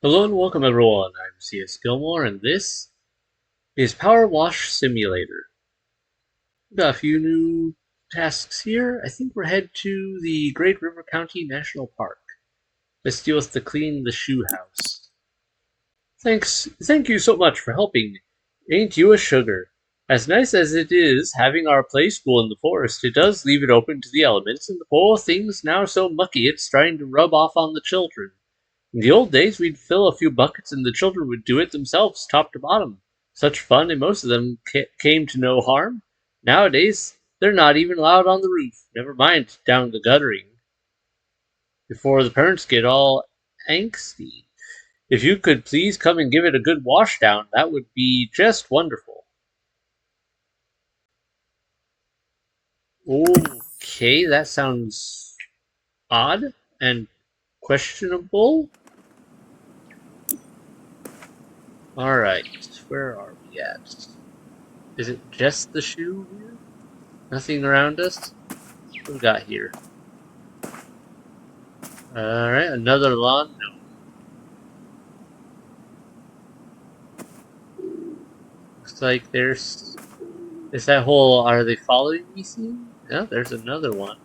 Hello and welcome everyone, I'm C.S.Gilmore and this is Power Wash Simulator. We've got a few new tasks here. I think we're headed to the Great River County National Park. Let's deal with the clean the shoe house. Thank you so much for helping. Ain't you a sugar? As nice as it is having our play school in the forest, it does leave it open to the elements, and the poor thing's now so mucky it's trying to rub off on the children. In the old days, we'd fill a few buckets and the children would do it themselves, top to bottom. Such fun, and most of them came to no harm. Nowadays, they're not even allowed on the roof, never mind down the guttering, before the parents get all angsty. If you could please come and give it a good wash down, that would be just wonderful. Okay, that sounds odd and questionable. Alright, where are we at? Is it just the shoe here? Nothing around us? What do we got here? Alright, another lawn? No. Looks like there's... Is that whole are they following me scene? Yeah, there's another one.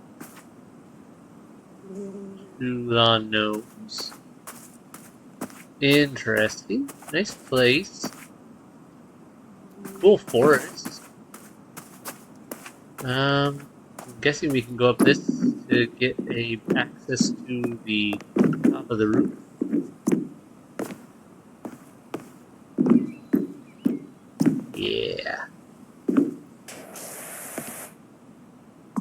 Two lawn gnomes. Interesting. Nice place. Cool forest. I'm guessing we can go up this to get a access to the top of the roof. Yeah.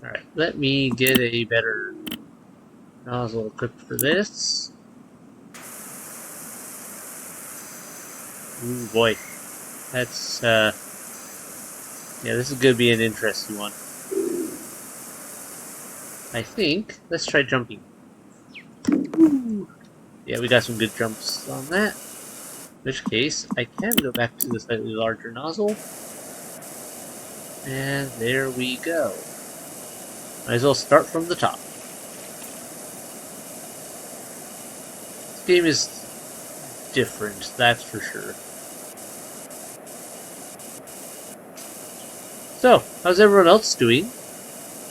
Alright, let me get a better nozzle equipped for this. Ooh boy. That's yeah, this is gonna be an interesting one. I think. Let's try jumping. Ooh. Yeah, we got some good jumps on that. In which case, I can go back to the slightly larger nozzle. And there we go. Might as well start from the top. This game is different, that's for sure. So, how's everyone else doing?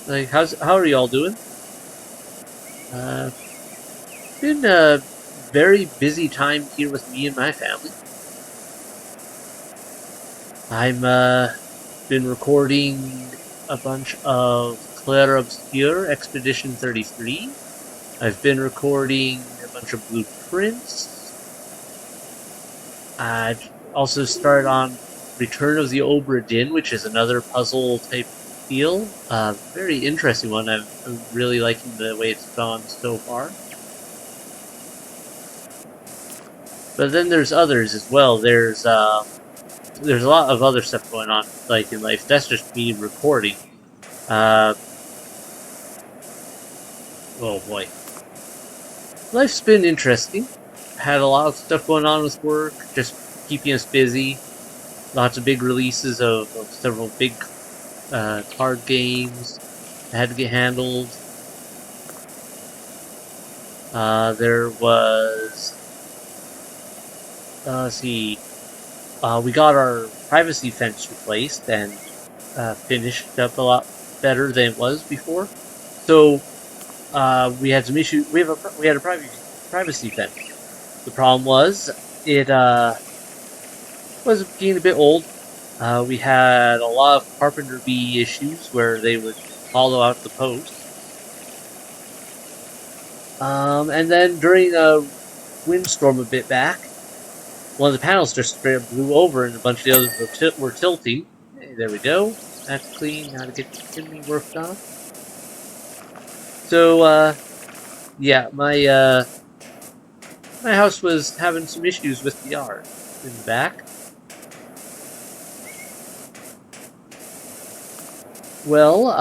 Like, how are y'all doing? Been a very busy time here with me and my family. I'm been recording a bunch of Claire Obscure Expedition 33. I've been recording a bunch of blueprints. I also started on Return of the Obra Dinn, which is another puzzle type deal. Very interesting one. I'm really liking the way it's gone so far. But then there's others as well. There's a lot of other stuff going on, like in life. That's just me recording. Oh boy. Life's been interesting. Had a lot of stuff going on with work, just keeping us busy. Lots of big releases of several big card games that had to get handled. There was... let's see. We got our privacy fence replaced and finished up a lot better than it was before. So we had some issues. We had a privacy fence. The problem was it was getting a bit old. We had a lot of carpenter bee issues where they would hollow out the post. And then during a windstorm a bit back, one of the panels just straight up blew over and a bunch of the others were tilting. Hey, there we go. That's clean. Now to get the chimney worked on. So, yeah, my house was having some issues with the yard in the back. Well,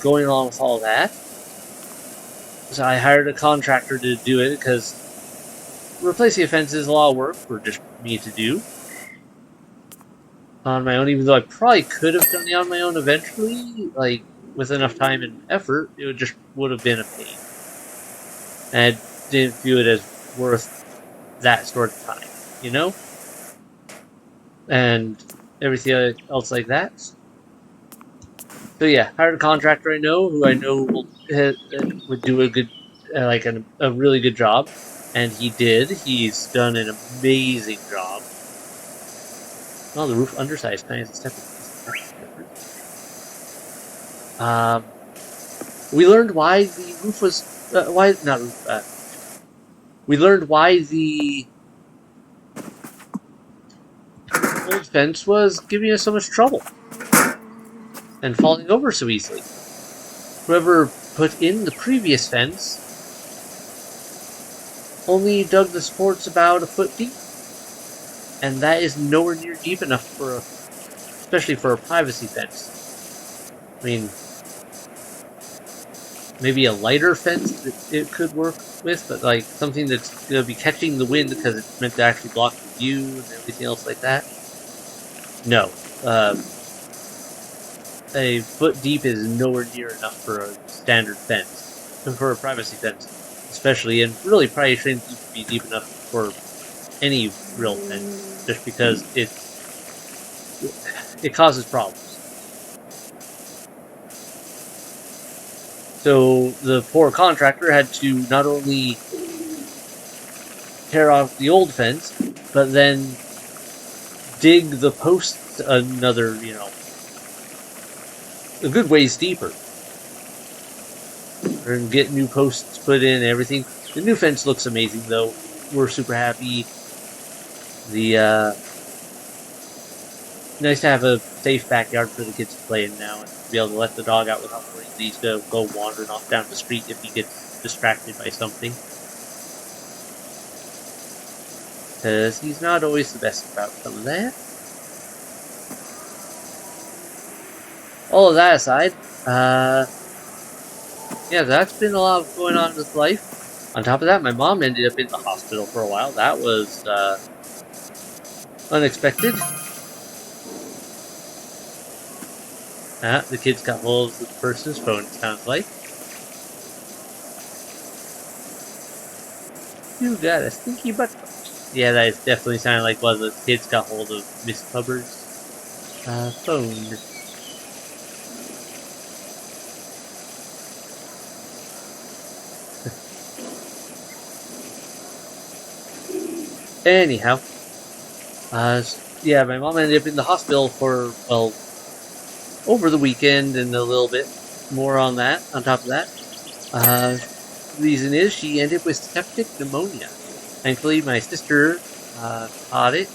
going along with all that, so I hired a contractor to do it because replacing a fence is a lot of work for just me to do on my own, even though I probably could have done it on my own eventually, like, with enough time and effort, it would have been a pain. And I didn't view it as worth that sort of time, you know, and everything else like that. So yeah, hired a contractor I know who I know would do a good, a really good job, and he did. He's done an amazing job. Oh, the roof undersized, kind of step difference. We learned why the roof was why not roof. We learned why the old fence was giving us so much trouble and falling over so easily. Whoever put in the previous fence only dug the supports about a foot deep, and that is nowhere near deep enough especially for a privacy fence. I mean, maybe a lighter fence that it could work with, but like something that's going to be catching the wind because it's meant to actually block the view and everything else like that. No. A foot deep is nowhere near enough for a standard fence, and for a privacy fence, especially, and really probably shouldn't even be deep enough for any real fence, just because it causes problems. So the poor contractor had to not only tear off the old fence, but then dig the posts another, a good ways deeper, and get new posts put in and everything. The new fence looks amazing, though. We're super happy. Nice to have a safe backyard for the kids to play in now, and be able to let the dog out without worrying that he's going to go wandering off down the street if he gets distracted by something. Because he's not always the best about some of that. All of that aside, yeah, that's been a lot going on with life. On top of that, my mom ended up in the hospital for a while. That was unexpected. The kids got hold of the person's phone, it sounds like. You got a stinky butt. Yeah, that is definitely sounding like one of the kids got hold of Miss Hubbard's phone. Anyhow, yeah, my mom ended up in the hospital for, well, over the weekend and a little bit more on that, on top of that. Reason is she ended up with septic pneumonia. Thankfully, my sister caught it.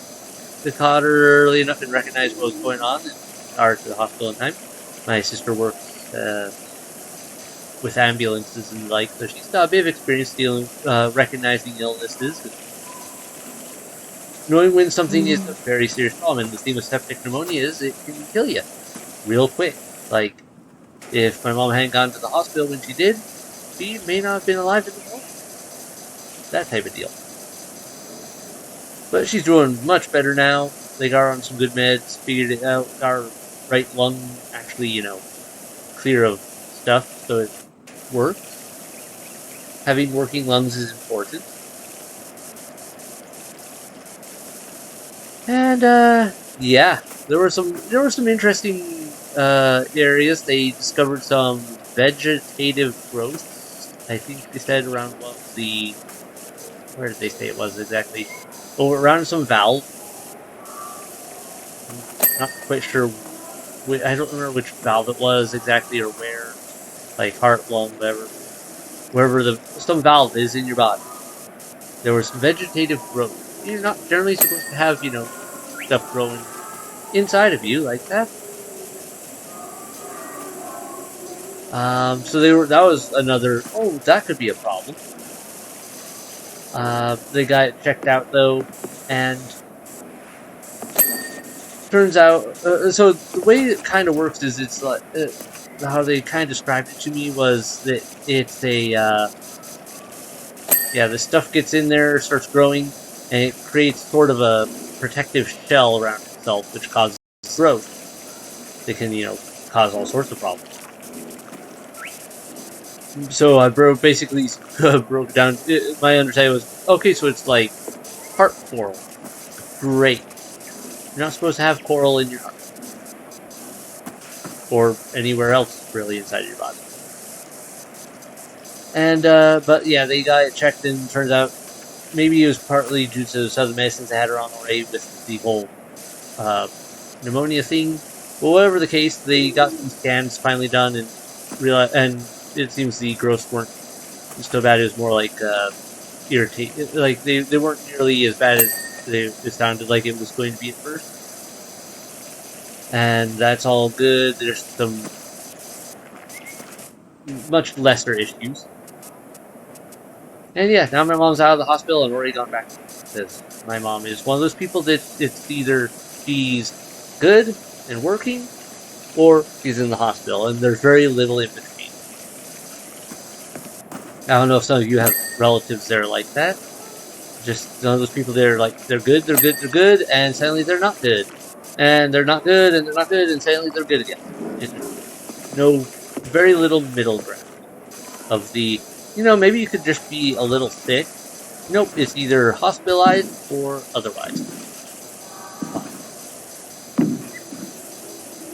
They caught her early enough and recognized what was going on and got her to the hospital in time. My sister works with ambulances and the like, so she's got a bit of experience recognizing illnesses. Knowing when something is a very serious problem, and the thing with septic pneumonia is it can kill you real quick. Like, if my mom hadn't gone to the hospital when she did, she may not have been alive anymore. That type of deal. But she's doing much better now. They got her on some good meds, figured it out, got her right lung actually, clear of stuff, so it works. Having working lungs is important. And yeah, there were some interesting areas. They discovered some vegetative growths. I think they said around where did they say it was exactly? Oh, around some valve. I'm not quite sure. I don't remember which valve it was exactly or where, like heart, lung, whatever. Wherever some valve is in your body. There was some vegetative growth. You're not generally supposed to have, stuff growing inside of you like that. So that was another, that could be a problem. They got it checked out though, and turns out, so the way it kind of works is it's like, how they kind of described it to me was that it's the stuff gets in there, starts growing, and it creates sort of a protective shell around itself, which causes growth. It can, cause all sorts of problems. So I basically broke down. My understanding was, okay, so it's like heart coral. Great. You're not supposed to have coral in your heart. Or anywhere else, really, inside your body. And, but yeah, they got it checked, and turns out maybe it was partly due to some of the medicines they had her on already with the whole pneumonia thing. But whatever the case, they got some scans finally done and realized, and it seems the growths weren't so bad. It was more like irritate, like they weren't nearly as bad as it sounded like it was going to be at first. And that's all good. There's some much lesser issues. And yeah, now my mom's out of the hospital and already gone back to work. Because my mom is one of those people that it's either she's good and working, or she's in the hospital, and there's very little in between. I don't know if some of you have relatives that are like that. Just one of those people that are like, they're good, they're good, they're good, and suddenly they're not good. And they're not good, and they're not good, and suddenly they're good again. And no, very little middle ground of the, maybe you could just be a little sick. Nope, it's either hospitalized or otherwise.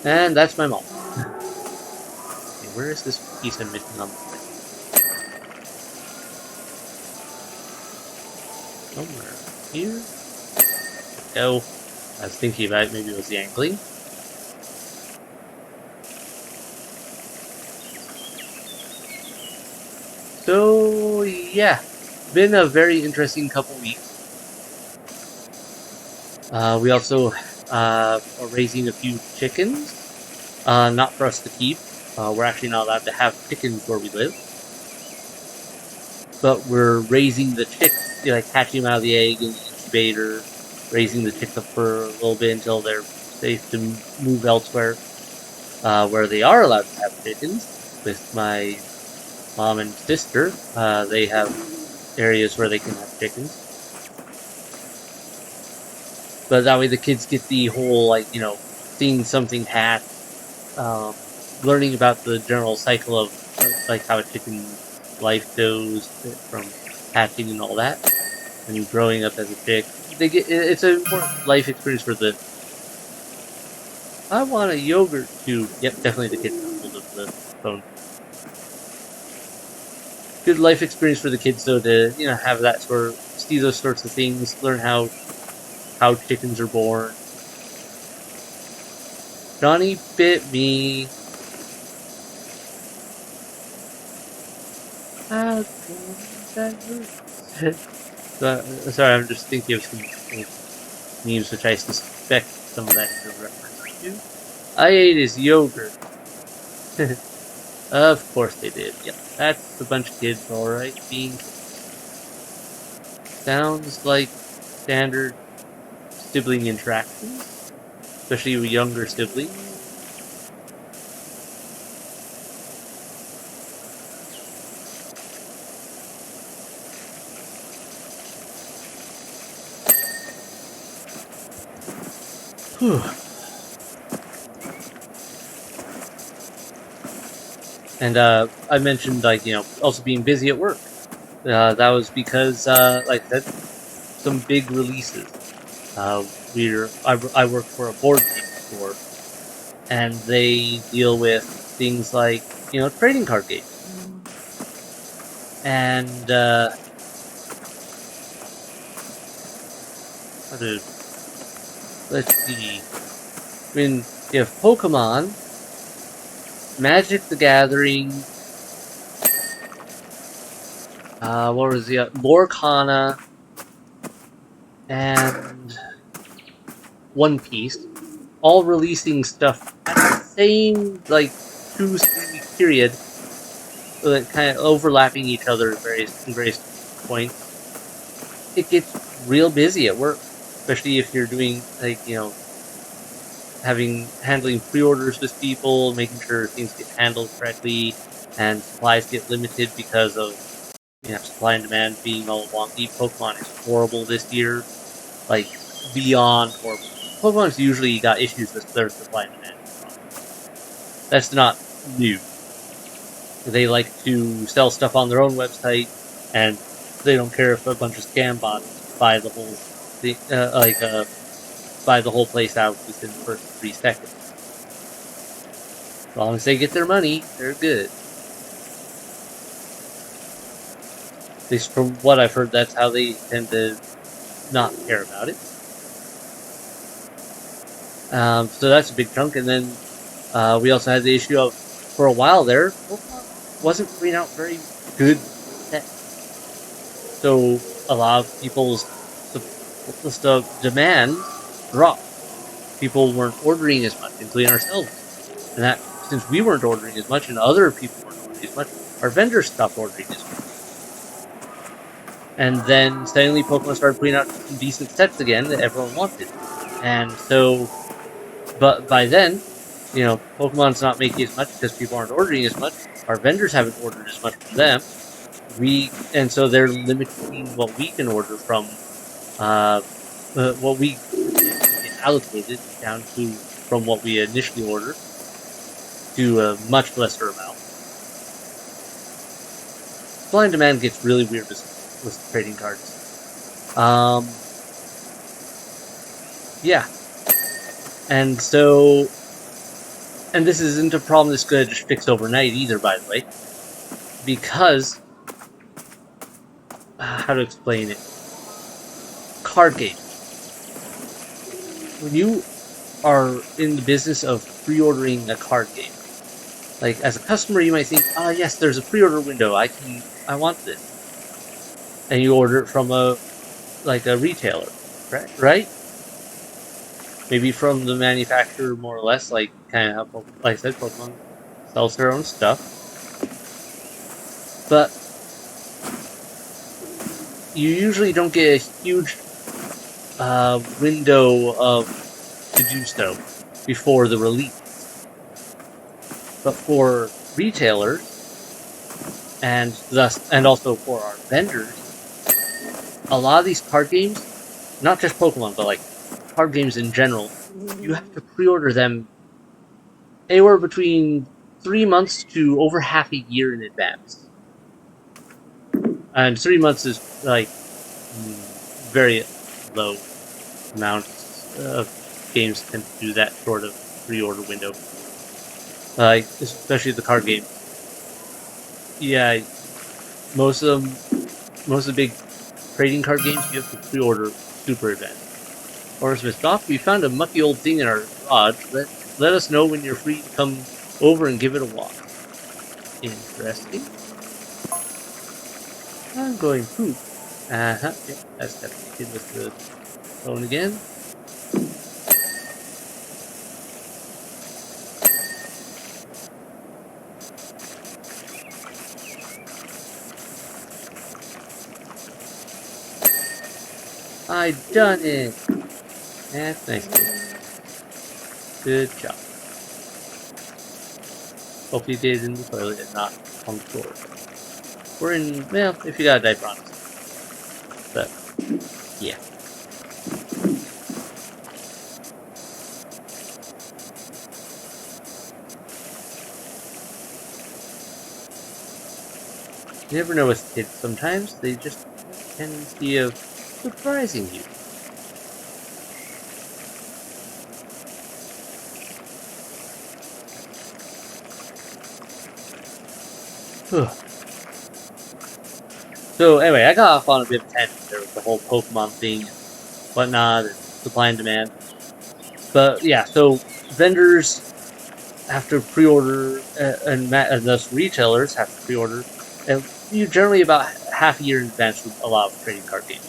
And that's my mom. Okay, where is this piece I'm missing on the thing? Somewhere here? Go. I was thinking about it, maybe it was the angling. So, yeah. Been a very interesting couple weeks. We also are raising a few chickens. Not for us to keep. We're actually not allowed to have chickens where we live. But we're raising the chicks, like hatching them out of the egg in the incubator, raising the chicks up for a little bit until they're safe to move elsewhere, where they are allowed to have chickens. With my mom and sister, they have areas where they can have chickens. But that way the kids get the whole, seeing something hatch, learning about the general cycle of, how a chicken life goes from hatching and all that, and growing up as a chick. It's an important life experience for the. I want a yogurt too. Yep, definitely the kids got hold of the phone. Good life experience for the kids though to have that see those sorts of things, learn how chickens are born. Johnny bit me. How that hurt? Sorry, I'm just thinking of some memes which I suspect some of that is a reference to. I ate his yogurt. Of course they did. Yep, that's a bunch of kids, alright, being kids. Sounds like standard sibling interactions, especially with younger siblings. Whew. And I mentioned also being busy at work. That was because like I said, some big releases. I work for a board game store, and they deal with things like trading card games. And let's see. I mean, you have Pokemon, Magic the Gathering, what was the Lorcana, and One Piece, all releasing stuff at the same 2-3 week period, kind of overlapping each other in various points. It gets real busy at work, especially if you're doing handling pre-orders with people, making sure things get handled correctly, and supplies get limited because of supply and demand being all wonky. Pokemon is horrible this year, beyond horrible. Pokemon's usually got issues with their supply and demand. That's not new. They like to sell stuff on their own website, and they don't care if a bunch of scam bots buy the whole buy the whole place out within the first 3 seconds. As long as they get their money, they're good. At least from what I've heard, that's how they tend to not care about it. So that's a big chunk, and then we also had the issue of, for a while there, Pokemon wasn't putting out very good sets. So a lot of people's demand dropped. People weren't ordering as much, including ourselves. And that, since we weren't ordering as much and other people weren't ordering as much, our vendors stopped ordering as much. And then suddenly Pokemon started putting out some decent sets again that everyone wanted. And so, but by then, Pokemon's not making as much because people aren't ordering as much. Our vendors haven't ordered as much from them. And so they're limiting what we can order from, what we get allocated down to from what we initially ordered to a much lesser amount. Supply and demand gets really weird with trading cards. Yeah. And so, and this isn't a problem that's going to just fix overnight either, by the way, because, how to explain it? Card games. When you are in the business of pre-ordering a card game, like as a customer, you might think, yes, there's a pre-order window. I want this, and you order it from a retailer, right? Maybe from the manufacturer, more or less, like kind of how, like I said, Pokemon sells their own stuff. But you usually don't get a huge window to do so before the release. But for retailers, and also for our vendors, a lot of these card games, not just Pokemon, but like card games in general, you have to pre-order them anywhere between 3 months to over half a year in advance. And 3 months is like very low amount of games tend to do that sort of pre-order window. Especially the card game. Yeah, most of the big trading card games you have to pre-order super advanced. Or Miss Doc, we found a mucky old thing in our garage. Let us know when you're free to come over and give it a walk. Interesting. I'm going poop. Yep, that's definitely good with the phone again. I done it! That's nice. Good job. Hopefully you did it in the toilet and not on the floor. Or if you got a diaper on. But, yeah. You never know with kids. Sometimes they just have a tendency of surprising you. So anyway, I got off on a bit of a tangent there with the whole Pokemon thing and whatnot, and supply and demand. But yeah, so vendors have to pre-order, and thus retailers have to pre-order, and you generally about half a year in advance with a lot of trading card games.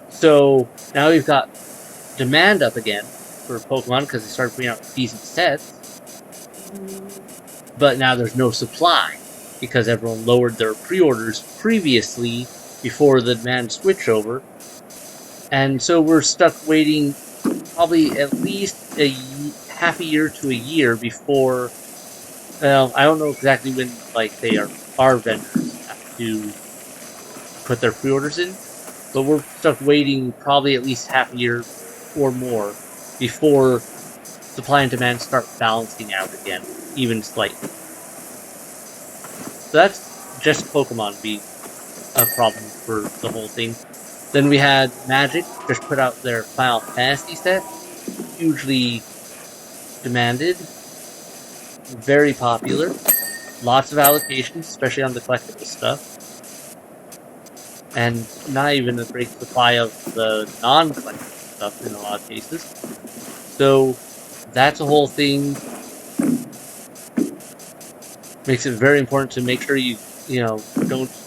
So now we've got demand up again for Pokemon because they started putting out decent sets, but now there's no supply because everyone lowered their pre-orders previously before the demand switchover, and so we're stuck waiting probably at least half a year to a year before. I don't know exactly when our vendors have to put their pre-orders in, but we're stuck waiting probably at least half a year or more before supply and demand start balancing out again, even slightly. So that's just Pokemon being a problem for the whole thing. Then we had Magic just put out their Final Fantasy set, hugely demanded, very popular, lots of allocations, especially on the collectible stuff, and not even a great supply of the non-collectible stuff in a lot of cases. So that's a whole thing. Makes it very important to make sure you don't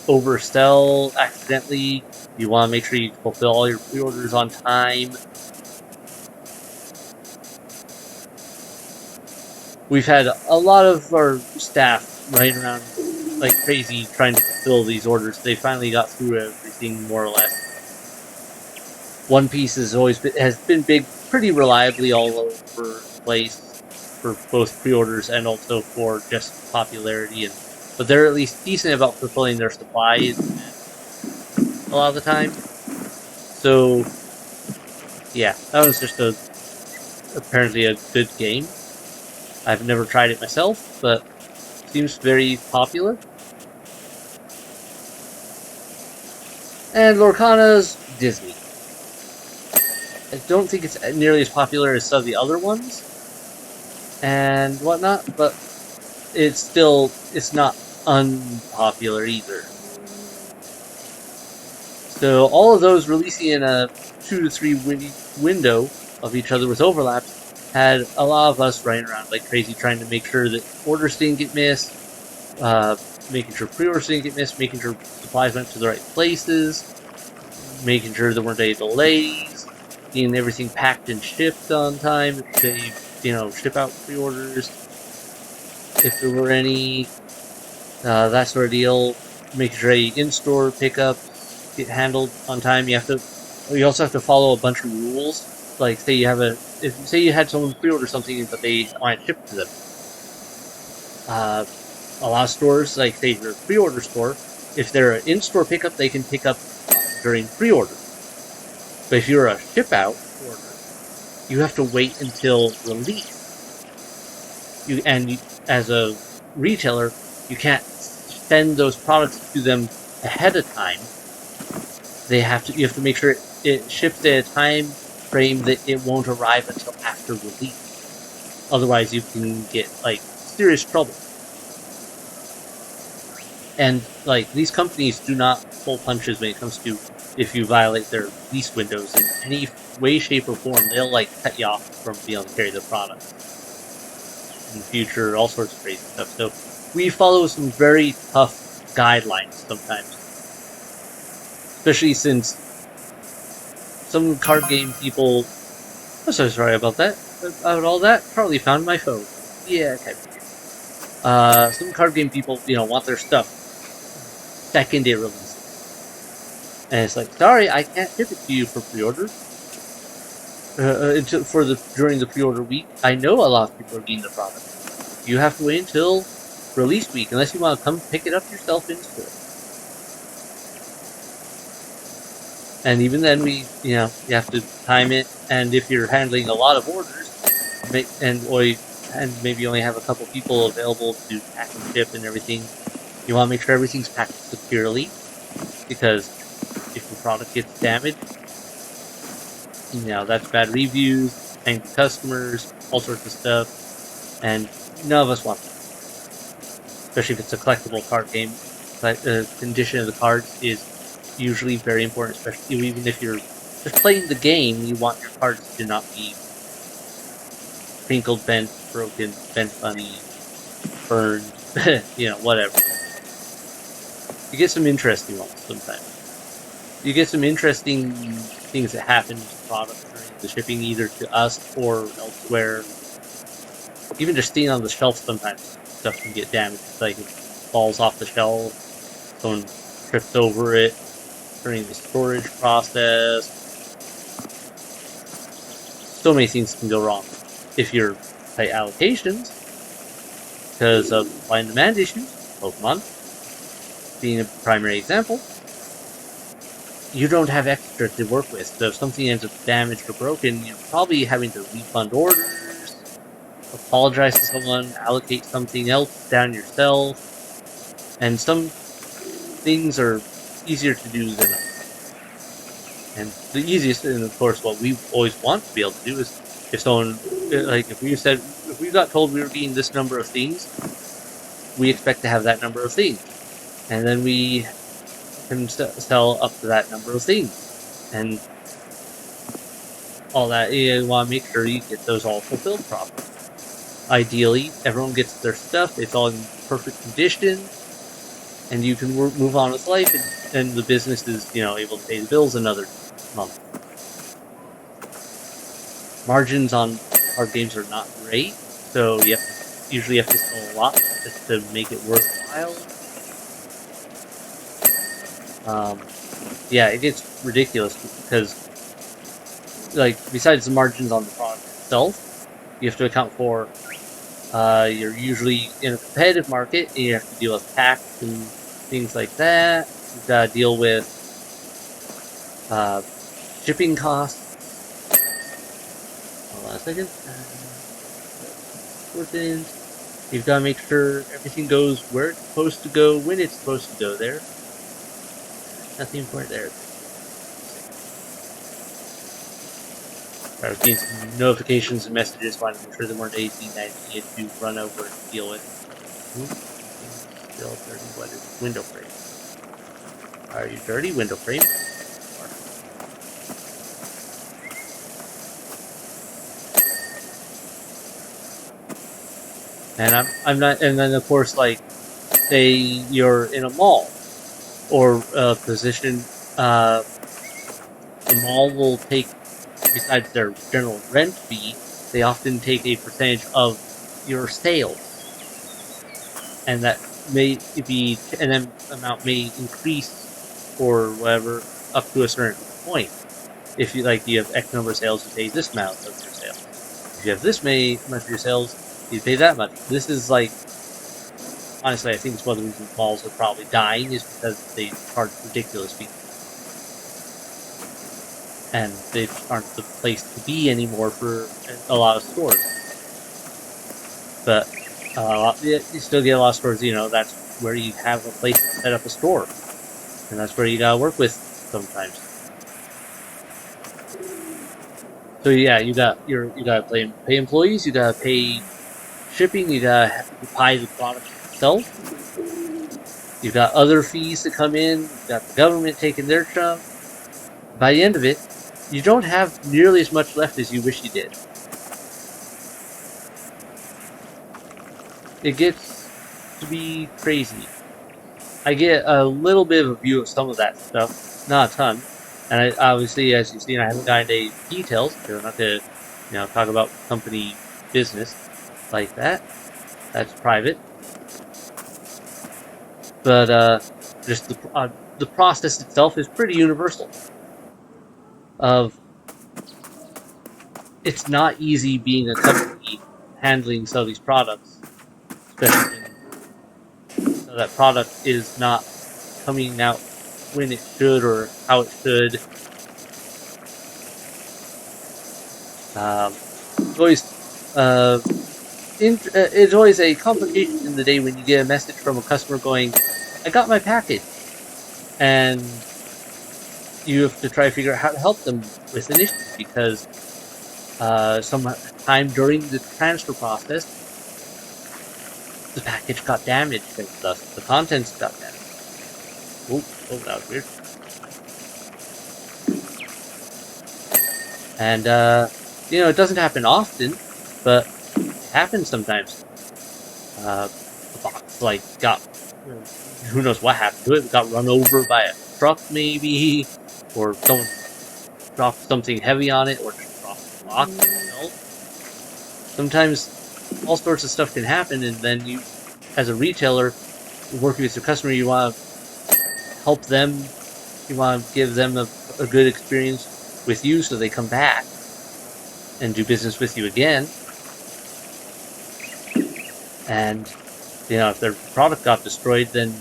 oversell accidentally. You want to make sure you fulfill all your pre-orders on time. We've had a lot of our staff running around like crazy trying to fulfill these orders. They finally got through everything more or less. One Piece has been big pretty reliably all over the place for both pre-orders and also for just popularity, but they're at least decent about fulfilling their supply a lot of the time. So yeah, that was just apparently a good game. I've never tried it myself, but seems very popular. And Lorcana's Disney. I don't think it's nearly as popular as some of the other ones and whatnot, but it's not unpopular either. So all of those releasing in a 2 to 3 window of each other with overlaps had a lot of us running around like crazy trying to make sure that orders didn't get missed, making sure pre-orders didn't get missed, making sure supplies went to the right places, making sure there weren't any delays, getting everything packed and shipped on time. If they, ship out pre-orders, if there were any, that sort of deal. Making sure in-store pickups get handled on time. You also have to follow a bunch of rules. Like, say you had someone pre-order something, but they want it shipped to them. A lot of stores, like say your pre-order store, if they're an in-store pickup, they can pick up during pre-order. But if you're a ship-out order, you have to wait until release. As a retailer, you can't send those products to them ahead of time. You have to make sure it ships at a time frame that it won't arrive until after release. Otherwise, you can get like serious trouble. And like these companies do not pull punches when it comes to if you violate their release windows in any way, shape, or form. They'll like cut you off from being able to carry the product in the future, all sorts of crazy stuff. So we follow some very tough guidelines sometimes, especially since some card game people. I'm so sorry about that. About all that, probably found my phone. Yeah, okay. Some card game people, want their stuff second it releases, and it's like, sorry, I can't ship it to you for pre-order. During the pre-order week, I know a lot of people are getting the product. You have to wait until release week unless you want to come pick it up yourself in store. And even then, you have to time it. And if you're handling a lot of orders, and maybe only have a couple people available to pack and ship and everything, you want to make sure everything's packed securely, because if the product gets damaged, that's bad reviews, angry customers, all sorts of stuff, and none of us want that. Especially if it's a collectible card game. The condition of the cards is usually very important, especially even if you're just playing the game. You want your cards to not be crinkled, bent, broken, bent funny, burned, whatever. You get some interesting ones sometimes. You get some interesting things that happen to the product during the shipping, either to us or elsewhere. Even just staying on the shelf, sometimes stuff can get damaged. Like it falls off the shelf, someone trips over it during the storage process. So many things can go wrong if you're tight allocations because of supply and demand issues. Pokemon being a primary example. You don't have extra to work with, so if something ends up damaged or broken, you're probably having to refund orders, apologize to someone, allocate something else down yourself, and some things are easier to do than others. And the easiest, and of course, what we always want to be able to do is if someone, like, if we got told we were getting this number of things, we expect to have that number of things. And then we can sell up to that number of things. And all that, you want to make sure you get those all fulfilled properly. Ideally, everyone gets their stuff, it's all in perfect condition, and you can move on with life, and the business is, able to pay the bills another month. Margins on card games are not great, so you usually have to sell a lot just to make it worthwhile. Yeah, it gets ridiculous because, like, besides the margins on the product itself, you have to account for you're usually in a competitive market, and you have to deal with tax and things like that. You've got to deal with shipping costs. Hold on a second. You've got to make sure everything goes where it's supposed to go, when it's supposed to go there. Nothing important there. I was getting some notifications and messages, wanting to make sure there weren't anything that I needed to run over and deal with. Still dirty. What is window frame? Are you dirty, window frame? And I'm not. And then of course, like, say you're in a mall or a position, the mall will take, besides their general rent fee, they often take a percentage of your sales, and that may be, and then amount may increase or whatever up to a certain point. If you have X number of sales, you pay this amount of your sales. If you have this much of your sales, you pay that much. This is like, honestly, I think it's one of the reasons malls are probably dying, is because they charge ridiculous fees. And they aren't the place to be anymore for a lot of stores. But you still get a lot of stores, that's where you have a place to set up a store. And that's where you gotta work with sometimes. So yeah, you gotta pay employees, you gotta pay shipping, you gotta buy the product itself. You've got other fees to come in, you've got the government taking their chunk. By the end of it, you don't have nearly as much left as you wish you did. It gets to be crazy. I get a little bit of a view of some of that stuff, not a ton. And obviously, as you've seen, I haven't gotten into details, because I'm not going to, talk about company business like that. That's private. But just the process itself is pretty universal. It's not easy being a company handling some of these products, especially when that product is not coming out when it should or how it should. It's always a complication in the day when you get a message from a customer going, "I got my package," and you have to try to figure out how to help them with an issue, because sometime during the transfer process, the package got damaged and thus the contents got damaged. Oh, that was weird. And it doesn't happen often, but it happens sometimes. The box got, who knows what happened to it? It got run over by a truck maybe, or someone dropped something heavy on it, or just dropped the box itself. Sometimes all sorts of stuff can happen, and then you, as a retailer, working with your customer, you want to help them, you want to give them a good experience with you so they come back and do business with you again. And if their product got destroyed, then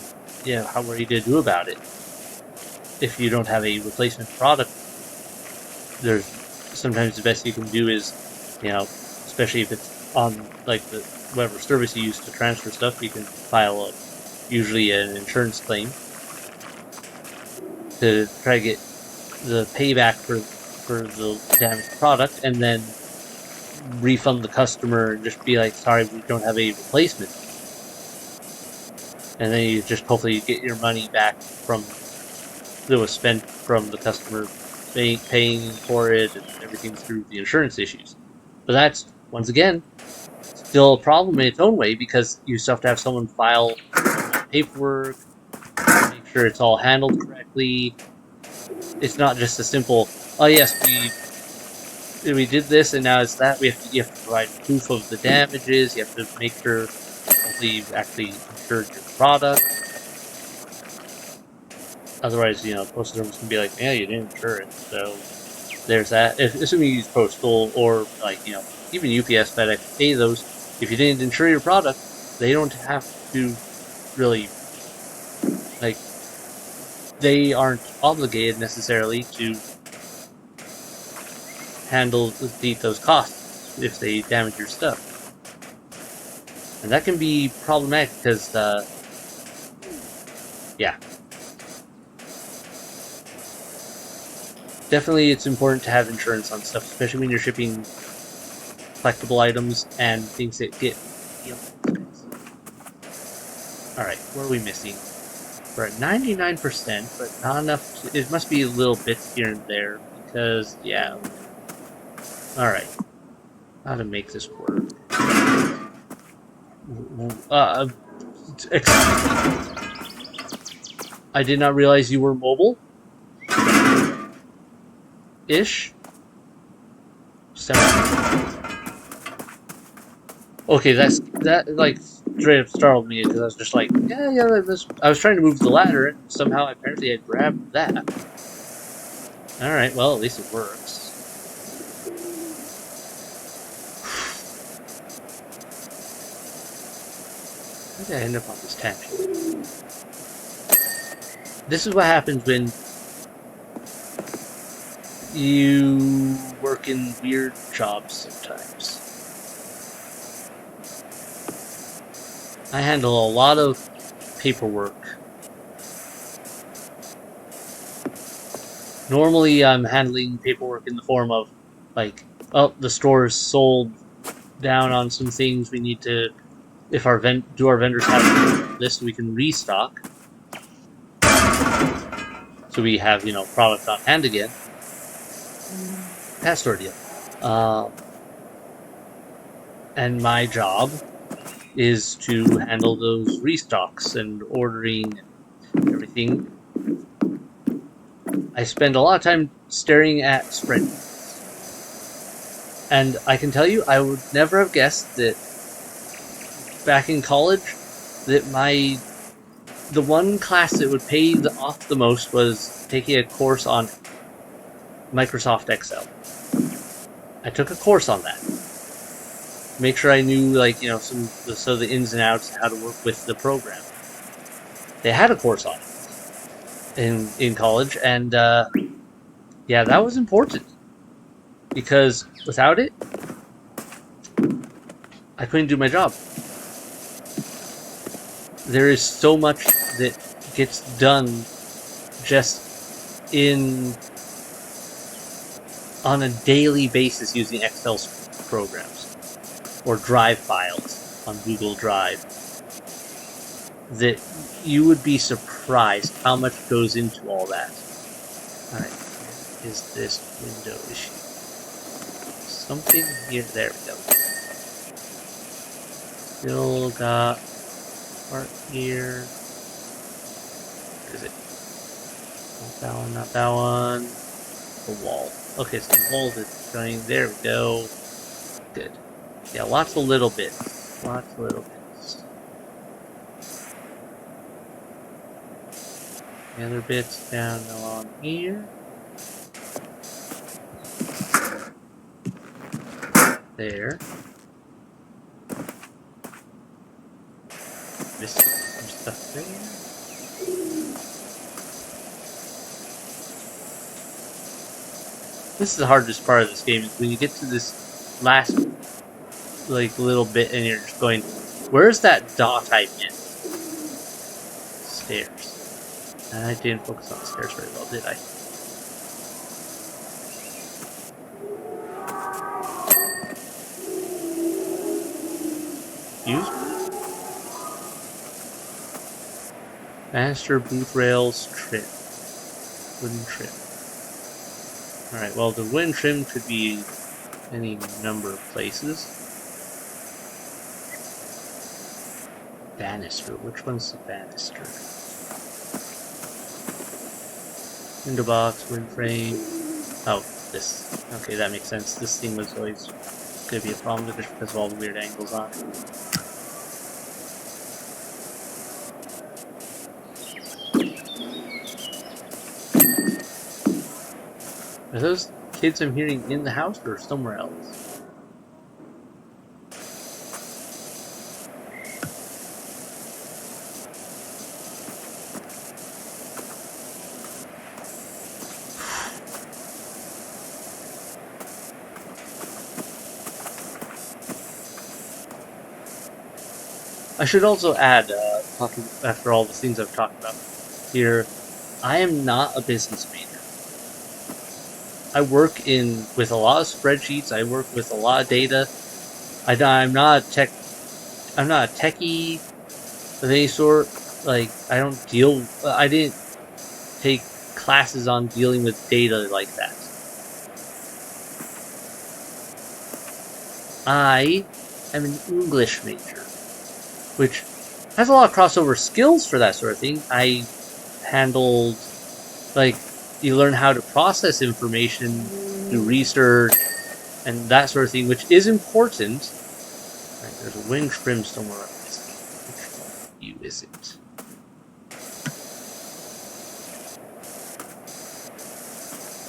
how are you going to do about it? If you don't have a replacement product, there's sometimes the best you can do is, especially if it's on whatever service you use to transfer stuff, you can file usually an insurance claim to try to get the payback for the damaged product, and then refund the customer and just be like, sorry, we don't have a replacement. And then you just hopefully get your money back from that was spent from the customer paying for it and everything through the insurance issues. But that's, once again, still a problem in its own way because you still have to have someone file all that paperwork, make sure it's all handled correctly. It's not just a simple, oh yes, we did this and now it's that. You have to provide proof of the damages. You have to make sure hopefully you've actually insured your product. Otherwise, postal service can be like, yeah, you didn't insure it, so there's that. Assuming you use postal or even UPS, FedEx, any of those, if you didn't insure your product, they don't have to really like. They aren't obligated necessarily to meet those costs if they damage your stuff, and that can be problematic because, yeah, definitely it's important to have insurance on stuff, especially when you're shipping collectible items and things that get real expensive. Alright, what are we missing? We're at 99%, but not enough it must be little bits here and there, because, yeah. Alright. How to make this work. I did not realize you were mobile-ish. Okay, that like straight up startled me because I was just like, yeah. I was trying to move the ladder and somehow apparently I grabbed that. All right, well at least it works. How did I end up on this tangent? This is what happens when you work in weird jobs sometimes. I handle a lot of paperwork. Normally, I'm handling paperwork in the form of, like, oh, the store's sold down on some things. We need to, if our vendors have a list, we can restock. So we have, product on hand again. Past store deal. And my job is to handle those restocks and ordering and everything. I spend a lot of time staring at spreadsheets. And I can tell you, I would never have guessed that back in college, that the one class that would pay off the most was taking a course on Microsoft Excel. I took a course on that. Make sure I knew, the ins and outs, how to work with the program. They had a course on it in college, and yeah, that was important because without it, I couldn't do my job. There is so much that gets done just on a daily basis using Excel programs or Drive files on Google Drive that you would be surprised how much goes into all that. Alright, where is this window issue? Something here. There we go. Still got part here. Where is it? Not that one, not that one. The wall. Okay, so the wall is going. There we go. Good. Yeah, lots of little bits. Lots of little bits. The other bits down along here. There. Missed some stuff there. This is the hardest part of this game, is when you get to this last little bit and you're just going, where's that dot I missed? Stairs. And I didn't focus on the stairs very well, did I? Use banister, boot rails, trim. Wooden trim. Alright, well, the wooden trim could be any number of places. Banister. Which one's the banister? Window box, wind frame. Oh, this. Okay, that makes sense. This thing was always going to be a problem just because of all the weird angles on it. Are those kids I'm hearing in the house or somewhere else? I should also add, talking after all the things I've talked about here, I am not a business major. I work with a lot of spreadsheets. I work with a lot of data. I'm not a techie of any sort. Like, I didn't take classes on dealing with data like that. I am an English major, which has a lot of crossover skills for that sort of thing. I handled, like, you learn how to process information, do research, and that sort of thing, which is important. Right, there's a wind trim somewhere up this way. Which one you is it?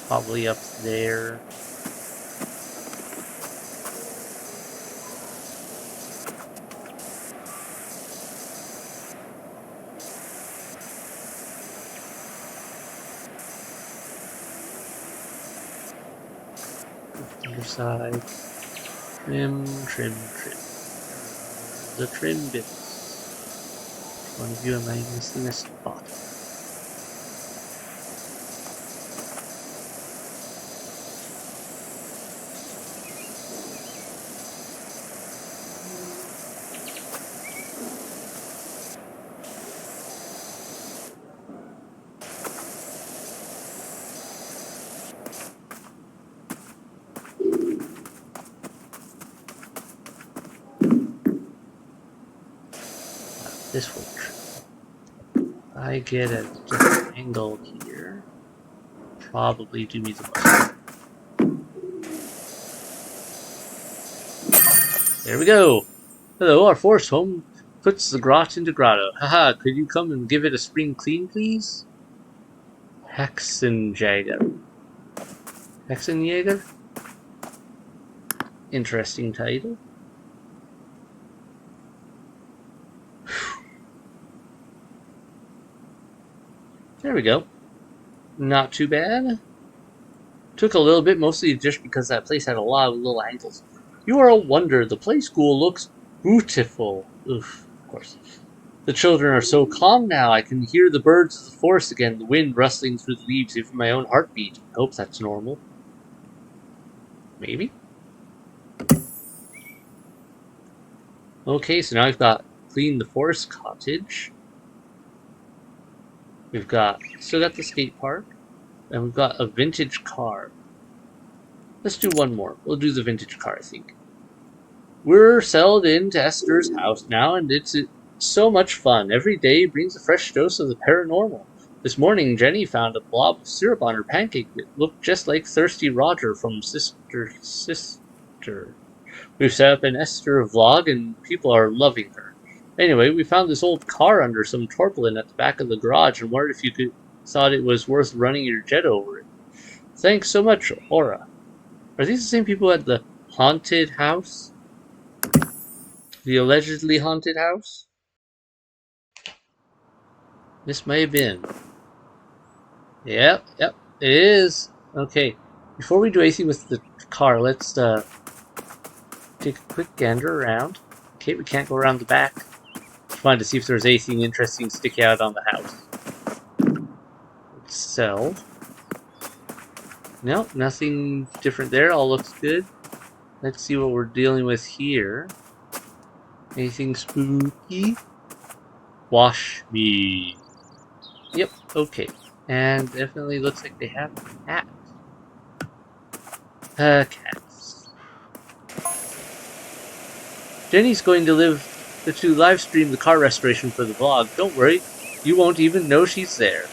Probably up there. Underside. Trim. The trim bits. One of you am I missing a spot? This one. I get a different angle here. Probably do me the most. There we go. Hello, our forest home puts the grot into grotto. Haha, could you come and give it a spring clean, please? Hexenjäger. Hexenjäger? Interesting title. There we go. Not too bad. Took a little bit, mostly just because that place had a lot of little angles. You are a wonder. The play school looks beautiful. Oof, of course. The children are so calm now. I can hear the birds of the forest again, the wind rustling through the leaves, even my own heartbeat. I hope that's normal. Maybe? Okay, so now we've got clean the forest cottage. We've still got the skate park. And we've got a vintage car. Let's do one more. We'll do the vintage car, I think. We're settled into Esther's house now, and it's so much fun. Every day brings a fresh dose of the paranormal. This morning, Jenny found a blob of syrup on her pancake that looked just like Thirsty Roger from Sister. We've set up an Esther vlog, and people are loving her. Anyway, we found this old car under some tarpaulin at the back of the garage and wondered if you thought it was worth running your jet over it. Thanks so much, Aura. Are these the same people at the haunted house? The allegedly haunted house? This may have been. Yep, it is. Okay, before we do anything with the car, let's take a quick gander around. Okay, we can't go around the back. Just wanted to see if there was anything interesting sticking out on the house. Let's sell. Nope, nothing different there. All looks good. Let's see what we're dealing with here. Anything spooky? Wash me. Yep, okay. And definitely looks like they have cats. Cats. Jenny's going to live stream the car restoration for the vlog. Don't worry, you won't even know she's there.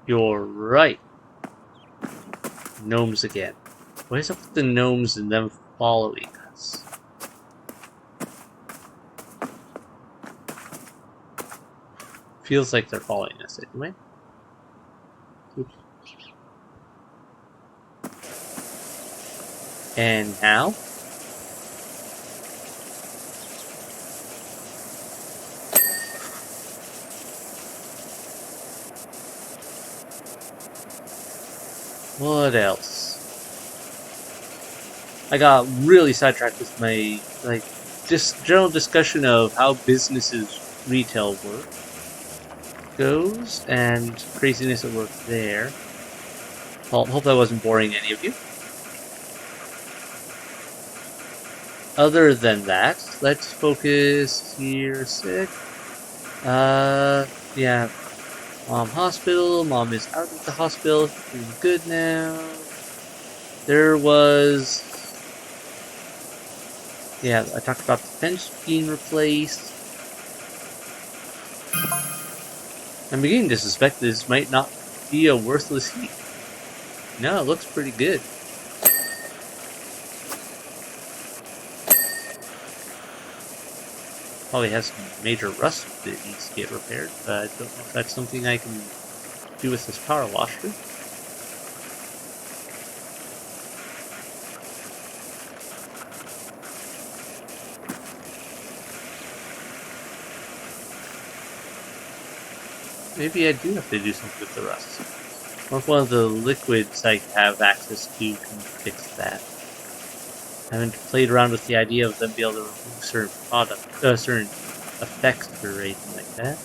You're right. Gnomes again. What is up with the gnomes and them following us? Feels like they're following us anyway. Oops. And now? What else? I got really sidetracked with my, just general discussion of how businesses retail work goes, and craziness at work there. Well, hope that wasn't boring any of you. Other than that, let's focus here a sec. Yeah. Mom hospital. Mom is out of the hospital. Doing good now. There was... Yeah, I talked about the fence being replaced. I'm beginning to suspect this might not be a worthless heat. No, it looks pretty good. Probably has some major rust that needs to get repaired, but I don't know if that's something I can do with this power washer. Maybe I do have to do something with the rust. Or if one of the liquids I have access to can fix that. I haven't played around with the idea of them being able to remove certain effects or anything like that.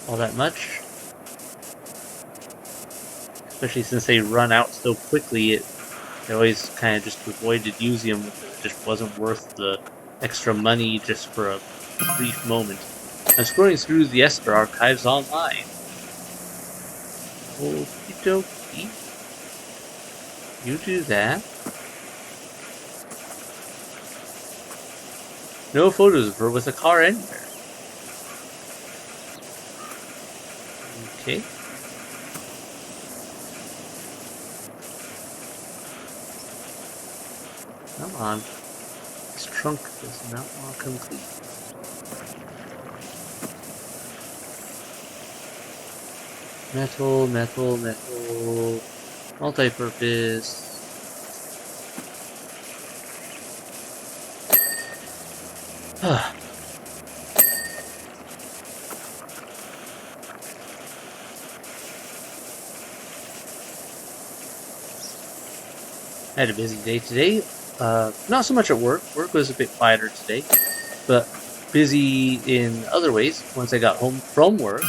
All that much. Especially since they run out so quickly, I always kind of just avoided using them because it just wasn't worth the extra money just for a brief moment. I'm scrolling through the Esther archives online. Okie dokie. You do that. No photos of her with a car anywhere. Okay. Come on. This trunk does not want to complete. Metal, metal, metal. Multi-purpose. I had a busy day today. Not so much at work. Work was a bit quieter today, but busy in other ways once I got home from work.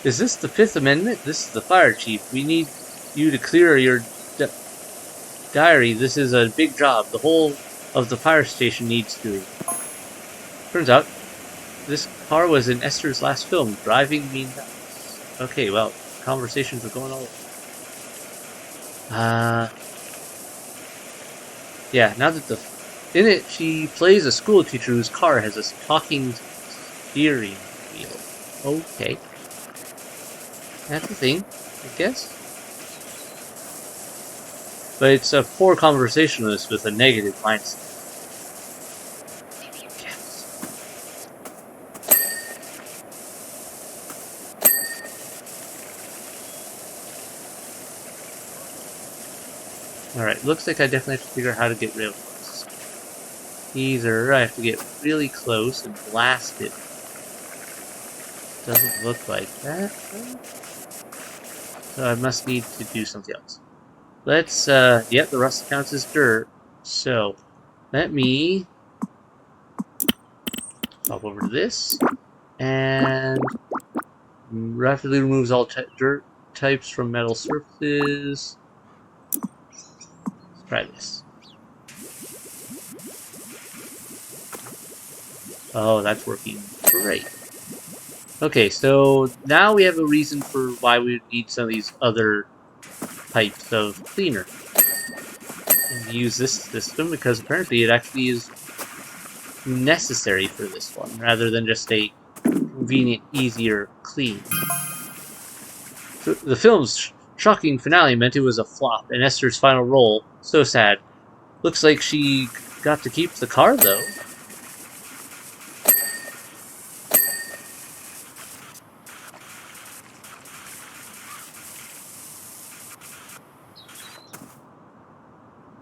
Is this the Fifth Amendment? This is the fire chief. We need you to clear your diary. This is a big job. The whole of the fire station needs doing. Turns out, this car was in Esther's last film, driving me nuts. Okay, well, conversations are going all over. Yeah, now that in it, she plays a school teacher whose car has a talking steering wheel. Okay. That's a thing, I guess. But it's a poor conversationalist with a negative mindset. Yes. Alright, looks like I definitely have to figure out how to get rid of this. Either I have to get really close and blast it. Doesn't look like that. So I must need to do something else. Let's, yep, the rust counts as dirt. So, let me hop over to this, and rapidly removes all dirt types from metal surfaces. Let's try this. Oh, that's working great. Okay, so now we have a reason for why we would need some of these other types of cleaner. And we use this system because apparently it actually is necessary for this one, rather than just a convenient, easier clean. So the film's shocking finale meant it was a flop, and Esther's final role, so sad. Looks like she got to keep the car, though.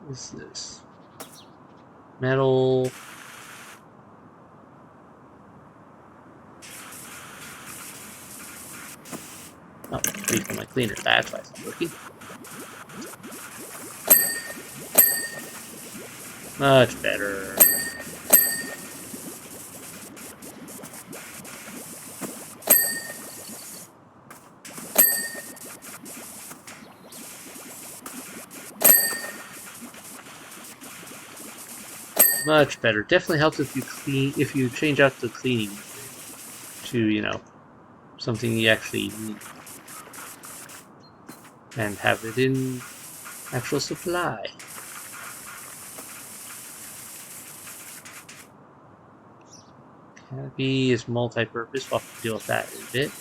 What is this? Metal. Oh, refill my cleaner. That's why it's not working. Much better. Much better. Definitely helps if you change out the cleaning to, something you actually need. And have it in actual supply. Canopy is multi-purpose. We'll have to deal with that in a bit.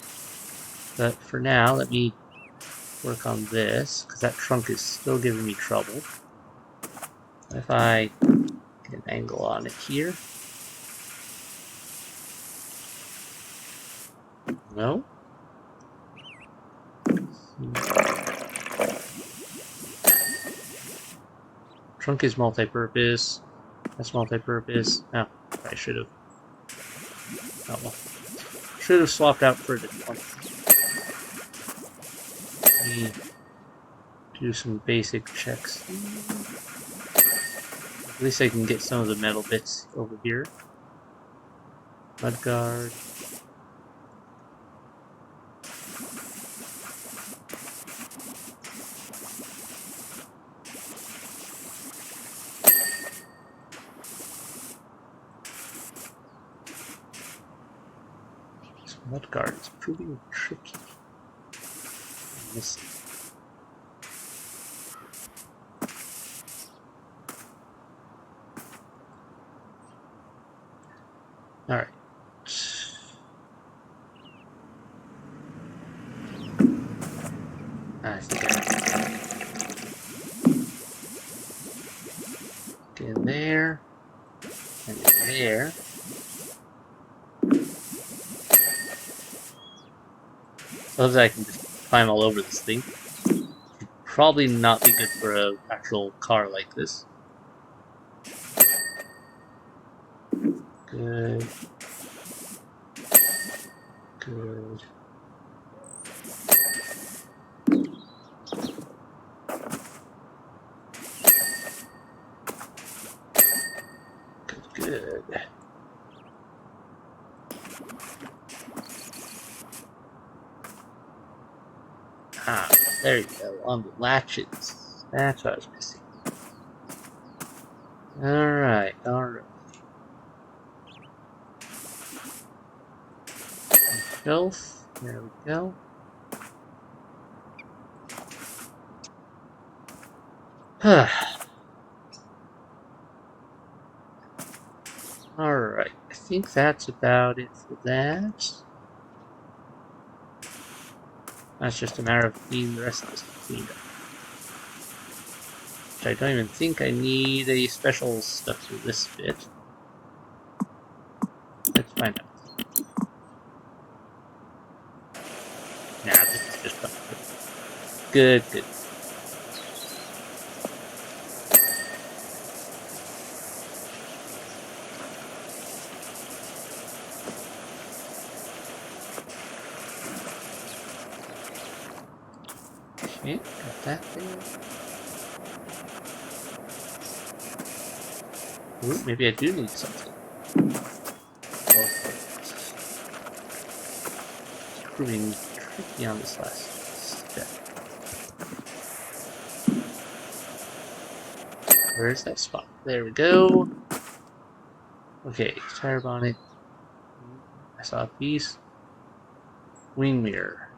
But for now, let me work on this, because that trunk is still giving me trouble. If I get an angle on it here. No? Trunk is multi-purpose. That's multi-purpose. Oh, I should have. Oh well. Should have swapped out for a different one. Let me do some basic checks. At least I can get some of the metal bits over here. Mudguard. This mudguard is proving tricky. I'm missing. Alright. I think get in there. And in there. Love that I can just climb all over this thing. Would probably not be good for an actual car like this. Good. Good. Good. Ah, there you go, on the latches. That's what I was missing. Alright, alright. Shelf, there we go. Alright, I think that's about it for that. That's just a matter of getting the rest of this cleaned up. Which I don't even think I need a special stuff for this bit. Let's find out. Nah, this is just comfortable. Good, good. Okay, got that there. Ooh, maybe I do need something. It's proving tricky on this last step. Where's that spot? There we go. Okay, tire bonnet. saw a piece. Wing mirror.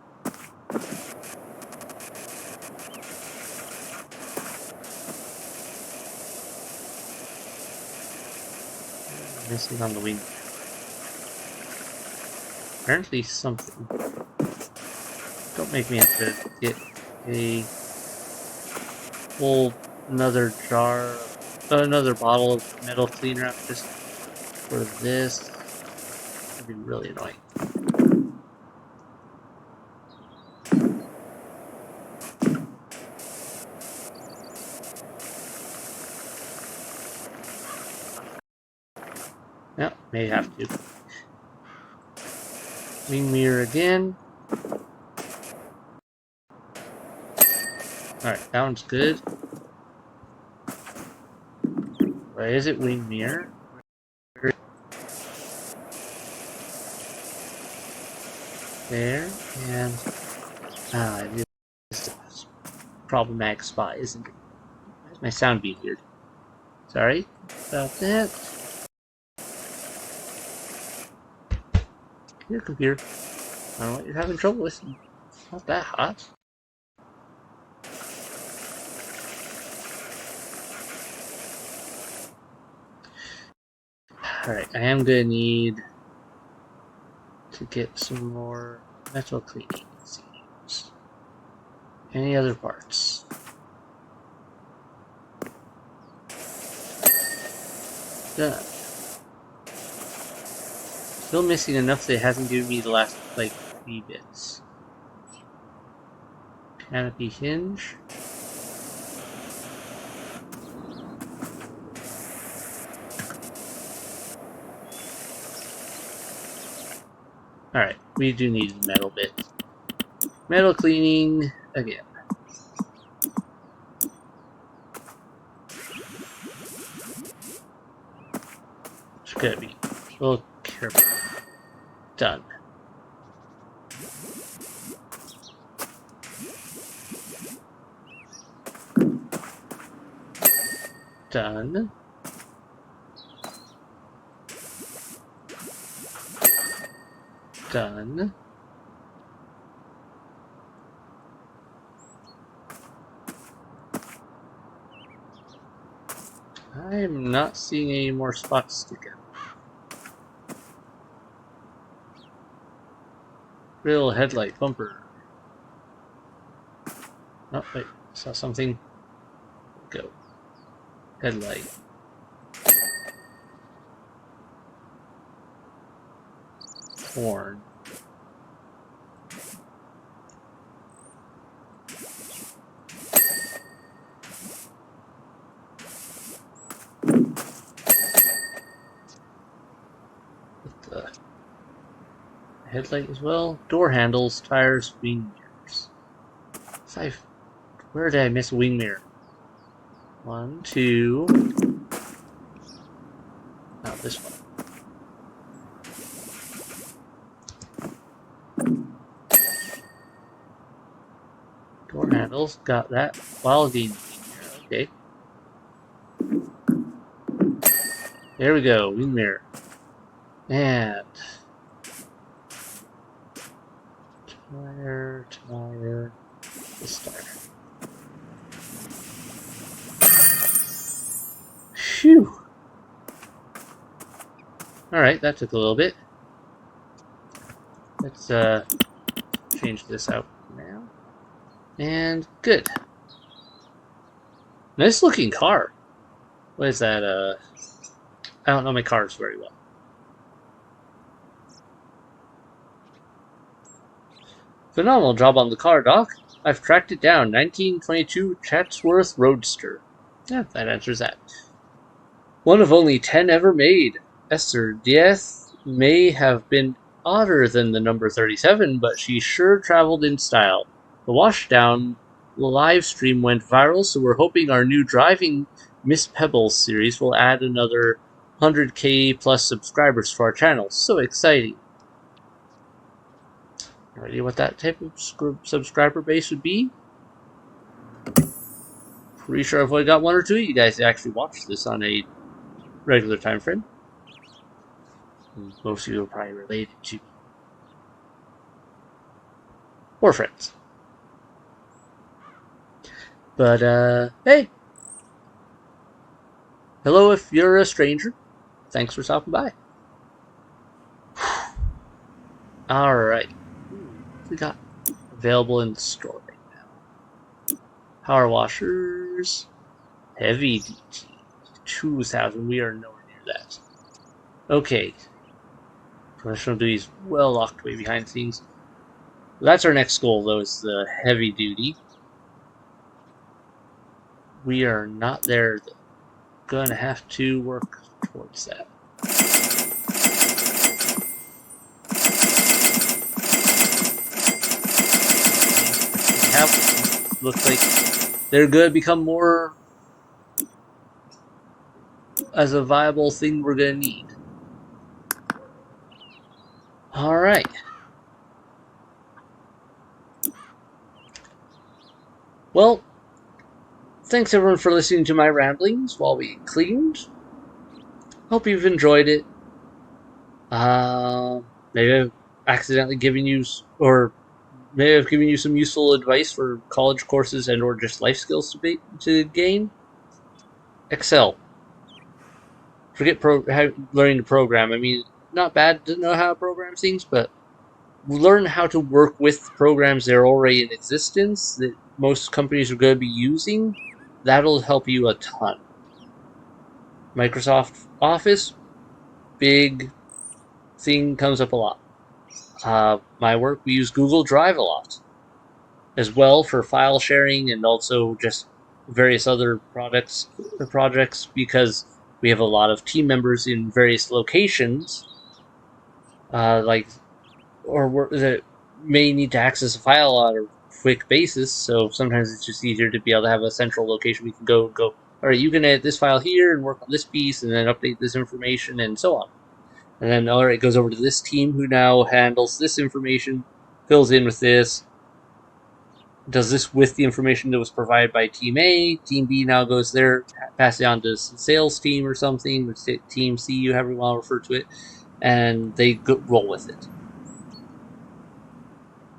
Missing on the wing. Apparently something. Don't make me have to get a whole another bottle of metal cleaner out just for this. It'd be really annoying. Yep, may have to. Wing mirror again. Alright, that one's good. Why is it wing mirror? There, and this is a problematic spot, isn't it? Why is my sound being weird? Sorry about that. Here, computer. I don't know what you're having trouble with. It's not that hot. Alright, I am gonna need to get some more metal cleaning seams. Any other parts? Done. Still missing enough that it hasn't given me the last, like, 3 bits. Canopy hinge. Alright, we do need a metal bit. Metal cleaning again. It's gonna be a little careful. Done. Done. Done. I'm not seeing any more spots sticking. Grill, headlight, bumper. Oh, wait, saw something. Go. Headlight. Horn. The headlight as well. Door handles, tires, wing mirrors. Where did I miss a wing mirror? 1, 2. Not this one. Door handles, got that. While gain wing mirror, okay. There we go, wing mirror. And tire, this tire. Phew! Alright, that took a little bit. Let's change this out now. And good. Nice looking car. What is that? I don't know my cars very well. Phenomenal job on the car, Doc. I've tracked it down. 1922 Chatsworth Roadster. Yeah, that answers that. One of only 10 ever made. Esther Diaz may have been odder than the number 37, but she sure traveled in style. The Washdown live stream went viral, so we're hoping our new Driving Miss Pebbles series will add another 100k plus subscribers to our channel. So exciting. Already what that type of subscriber base would be? Pretty sure I've only got 1 or 2 of you guys that actually watch this on a regular time frame. Most of you are probably related to me. Or friends. But, hey. Hello if you're a stranger. Thanks for stopping by. Alright. What we got available in the store right now? Power washers. Heavy duty. 2,000. We are nowhere near that. Okay. Professional duties well locked away behind things. That's our next goal, though, is the heavy duty. We are not there, though. Gonna have to work towards that. Looks like they're gonna become more as a viable thing we're gonna need. Alright. Well, thanks everyone for listening to my ramblings while we cleaned. Hope you've enjoyed it. Maybe I've accidentally given you, or maybe I've given you some useful advice for college courses and or just life skills to gain. Excel. Forget learning to program. I mean, not bad to know how to program things, but learn how to work with programs that are already in existence that most companies are going to be using. That'll help you a ton. Microsoft Office, big thing, comes up a lot. My work, we use Google Drive a lot as well for file sharing and also just various other projects because we have a lot of team members in various locations, like that may need to access a file on a quick basis. So sometimes it's just easier to be able to have a central location we can go. All right, you can edit this file here and work on this piece, and then update this information, and so on. And then all right, it goes over to this team who now handles this information, fills in with this, does this with the information that was provided by Team A. Team B now goes there, pass it on to the sales team or something, Team C, you however you want to refer to it, and they roll with it.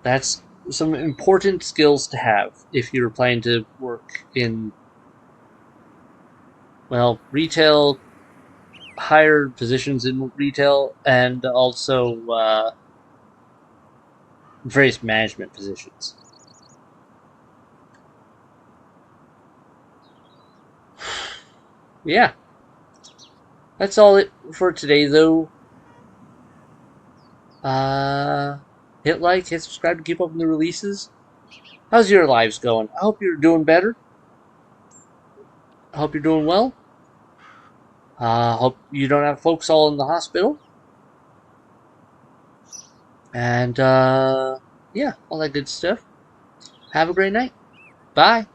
That's some important skills to have if you're planning to work in, well, retail, higher positions in retail, and also various management positions. Yeah. That's all it for today, though. Hit like, hit subscribe to keep up with the releases. How's your lives going? I hope you're doing better. I hope you're doing well. Hope you don't have folks all in the hospital. And, yeah, all that good stuff. Have a great night. Bye.